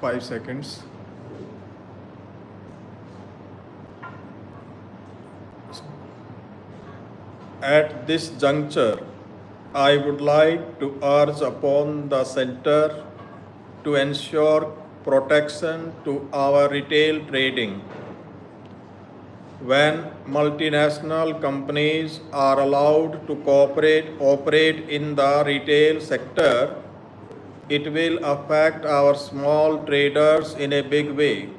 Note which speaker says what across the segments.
Speaker 1: 5 seconds. At this juncture, I would like to urge upon the Center to ensure protection to our retail trading. When multinational companies are allowed to operate in the retail sector, it will affect our small traders in a big way.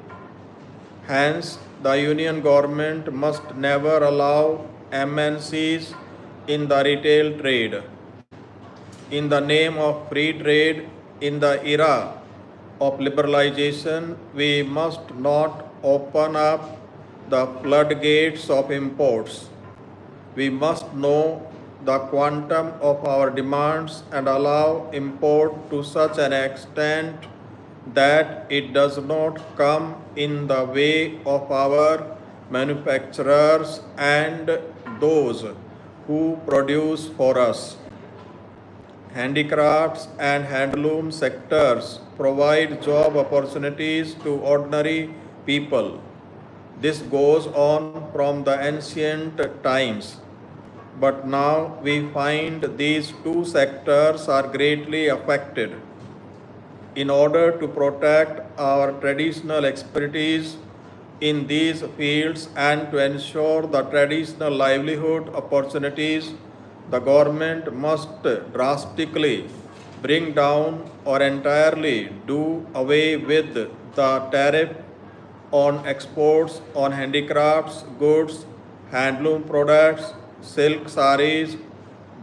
Speaker 1: Hence, the union government must never allow MNCs in the retail trade. In the name of free trade, in the era of liberalization, we must not open up the floodgates of imports. We must know the quantum of our demands and allow import to such an extent that it does not come in the way of our manufacturers and those who produce for us. Handicrafts and handloom sectors provide job opportunities to ordinary people. This goes on from the ancient times, but now we find these two sectors are greatly affected. In order to protect our traditional expertise in these fields and to ensure the traditional livelihood opportunities, the government must drastically bring down or entirely do away with the tariff on exports on handicrafts, goods, handloom products, silk sarees,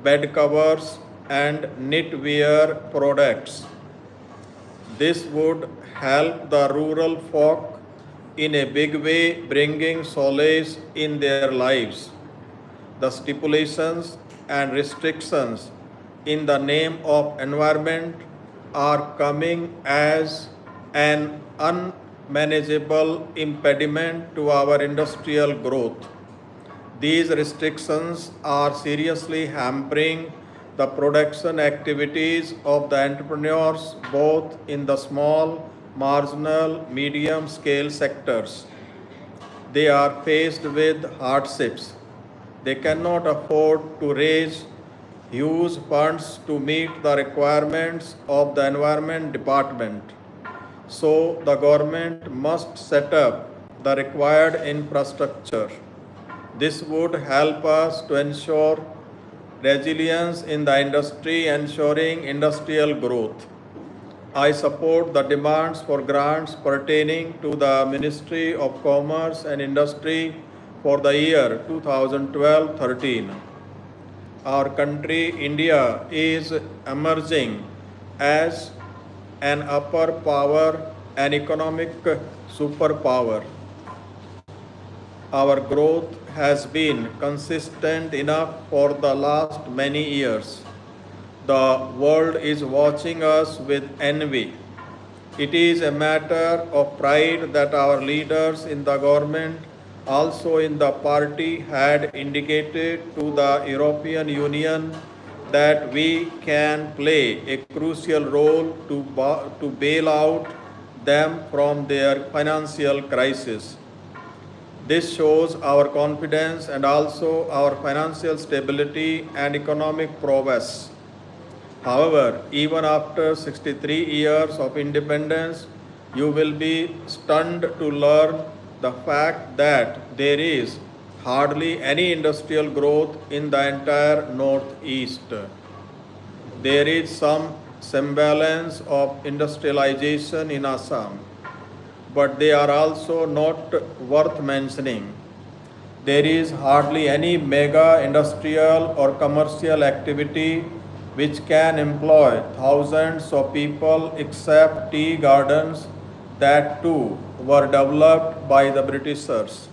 Speaker 1: bed covers, and knitwear products. This would help the rural folk in a big way, bringing solace in their lives. The stipulations and restrictions in the name of environment are coming as an unmanageable impediment to our industrial growth. These restrictions are seriously hampering the production activities of the entrepreneurs both in the small, marginal, medium scale sectors. They are faced with hardships. They cannot afford to raise huge funds to meet the requirements of the Environment Department. So the government must set up the required infrastructure. This would help us to ensure resilience in the industry, ensuring industrial growth. I support the demands for grants pertaining to the Ministry of Commerce and Industry for the year 2012-13. Our country, India, is emerging as an upper power, an economic superpower. Our growth has been consistent enough for the last many years. The world is watching us with envy. It is a matter of pride that our leaders in the government, also in the party, had indicated to the European Union that we can play a crucial role to bail out them from their financial crisis. This shows our confidence and also our financial stability and economic prowess. However, even after 63 years of independence, you will be stunned to learn the fact that there is hardly any industrial growth in the entire Northeast. There is some semblance of industrialization in Assam, but they are also not worth mentioning. There is hardly any mega industrial or commercial activity which can employ thousands of people except tea gardens that too were developed by the Britishers.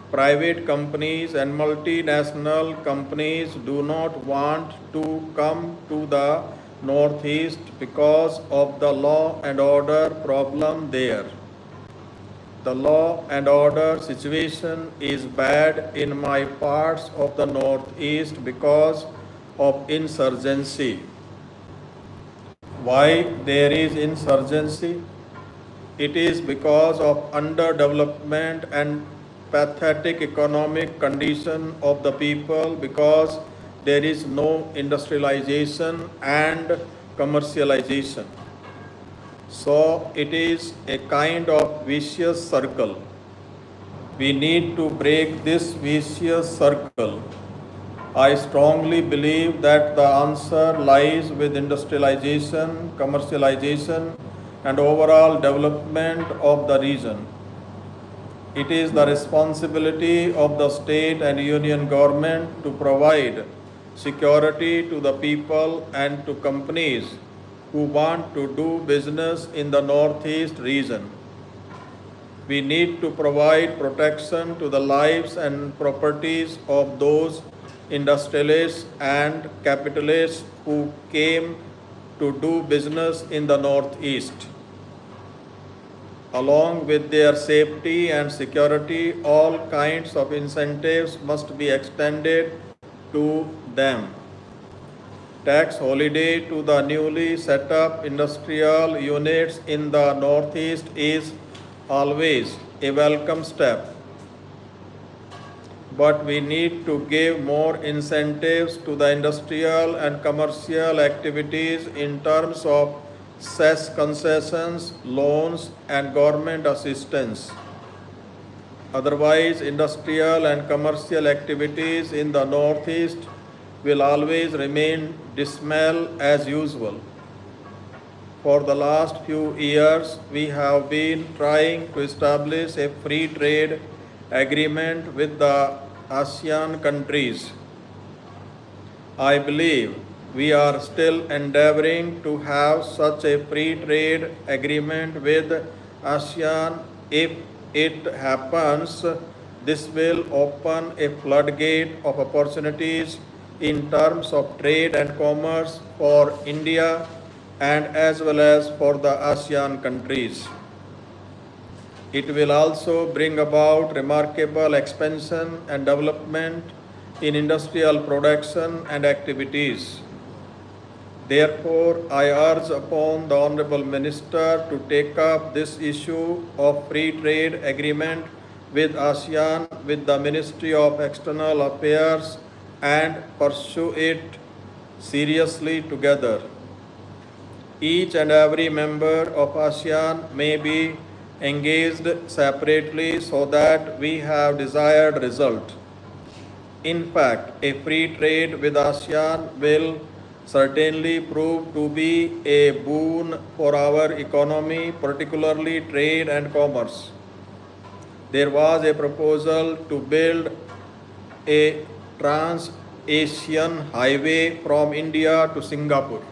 Speaker 1: Private companies and multinational companies do not want to come to the Northeast because of the law and order problem there. The law and order situation is bad in my parts of the Northeast because of insurgency. Why there is insurgency? It is because of underdevelopment and pathetic economic condition of the people, because there is no industrialization and commercialization. So it is a kind of vicious circle. We need to break this vicious circle. I strongly believe that the answer lies with industrialization, commercialization, and overall development of the region. It is the responsibility of the state and union government to provide security to the people and to companies who want to do business in the Northeast region. We need to provide protection to the lives and properties of those industrialists and capitalists who came to do business in the Northeast. Along with their safety and security, all kinds of incentives must be extended to them. Tax holiday to the newly set up industrial units in the Northeast is always a welcome step. But we need to give more incentives to the industrial and commercial activities in terms of cess concessions, loans, and government assistance. Otherwise, industrial and commercial activities in the Northeast will always remain dismal as usual. For the last few years, we have been trying to establish a free trade agreement with the ASEAN countries. I believe we are still endeavoring to have such a free trade agreement with ASEAN. If it happens, this will open a floodgate of opportunities in terms of trade and commerce for India and as well as for the ASEAN countries. It will also bring about remarkable expansion and development in industrial production and activities. Therefore, I urge upon the Honorable Minister to take up this issue of free trade agreement with ASEAN with the Ministry of External Affairs and pursue it seriously together. Each and every member of ASEAN may be engaged separately so that we have desired result. In fact, a free trade with ASEAN will certainly prove to be a boon for our economy, particularly trade and commerce. There was a proposal to build a trans-Asian highway from India to Singapore.